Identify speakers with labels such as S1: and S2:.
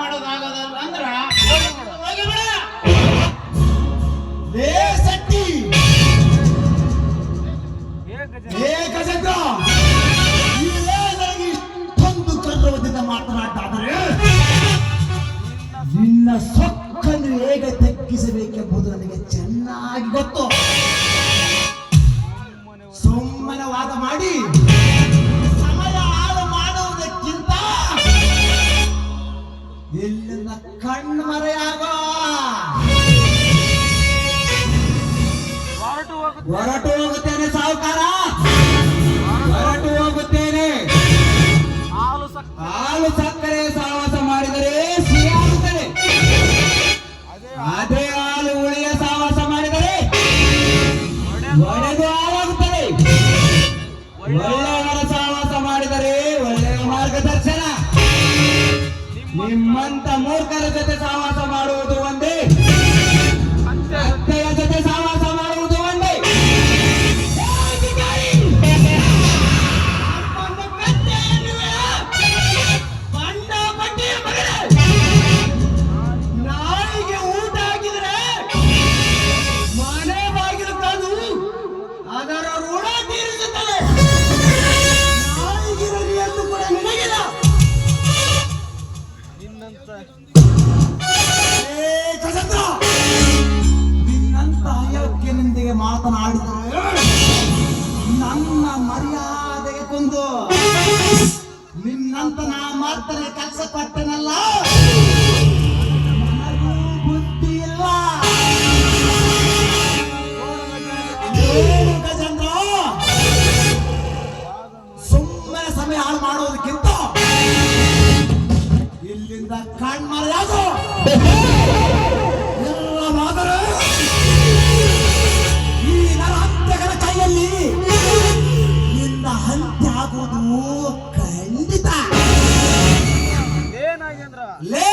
S1: ಮಾಡೋದಾಗದಲ್ಲ ಅಂದ್ರ ಹೋಗಿ ಬಿಡ.
S2: ಲೇ ಸಟ್ಟಿ, ಲೇ ಗಜೇಂದ್ರ, ನೀವೇ ನನಗೆ ಇಷ್ಟೊಂದು ಗರ್ವದಿಂದ ಮಾತನಾಡ್ತಾದರೆ ನಿನ್ನ ಸೊಕ್ಕನ್ನು ಹೇಗೆ ತಗ್ಗಿಸಬೇಕೆಂಬುದು ನನಗೆ ಚೆನ್ನಾಗಿ ಗೊತ್ತು. ಸುಮ್ಮನೆ ವಾದ ಮಾಡಿ ಸಮಯ ಹಾಳು ಮಾಡುವುದಕ್ಕಿಂತ ಇಲ್ಲಿಂದ ಕಣ್ಣು ಮರೆಯಾಗೋ. ಹೊರಟು ಹೋಗುತ್ತೇನೆ ಸಾಹುಕಾರ, ಹೊರಟು ಹೋಗುತ್ತೇನೆ. ಹಾಲು ಸಕ್ಕರೆ ಸಹವಾಸ ಮಾಡಿದರೆ ಸಿಹಿಯಾಗುತ್ತದೆ, ಅದೇ ಹಾಲು ಹುಳಿಯ ಸಹವಾಸ ಮಾಡಿದರೆ ಒಡೆದು ಹಾಳಾಗುತ್ತದೆ. ಒಳ್ಳೆಯವರ ಸಹವಾಸ ಮಾಡಿದರೆ ಒಳ್ಳೆಯ ಮಾರ್ಗದರ್ಶನ. ನಿಮ್ಮಂತ ಮೂರ್ಖರ ಜೊತೆ ಸಹವಾಸ ಮಾಡುವುದು ಒಂದೇ, ಅತ್ತೆಯ ಜೊತೆ ಸಹವಾಸ ಮಾಡುವುದು ಒಂದೇ. ನಾಯಿಗೆ ಊಟ ಹಾಕಿದ್ರೆ ಮನೆ ಬಾಗಿಲು ಕಾದು ಅದರ ಋಣ ತೀರಿಸುತ್ತದೆ. ನಾಯಿಗಿರಲಿ ಎಂದು ಕೂಡ ನಿನಗಿಲ್ಲ. ನಿನ್ನಂತ ಅಯೋಗ್ಯನೊಂದಿಗೆ ಮಾತನಾಡಿದರೆ ನನ್ನ ಮರ್ಯಾದೆಗೆ ಕೊಂದು ನಿನ್ನಂತ ನಾ ಮಾಡ್ತಾನೆ ಕೆಲಸ ಪಟ್ಟನಲ್ಲ, ನನಗೂ ಬುದ್ಧಿ ಇಲ್ಲ. ಏನು ಗಜೇಂದ್ರ, ಸುಮ್ಮನೆ ಸಮಯ ಹಾಳು ಮಾಡೋದಕ್ಕಿಂತ ಇಲ್ಲಿಂದ ಕಣ್ಮರೆಯಾಗೋ. ಇಲ್ಲವಾದರೆ ಈ ನರಹತ್ಯೆಗಳ ಕೈಯಲ್ಲಿ ನಿನ್ನ ಹಂತೆ ಆಗುವುದು ಖಂಡಿತ. ಲೇ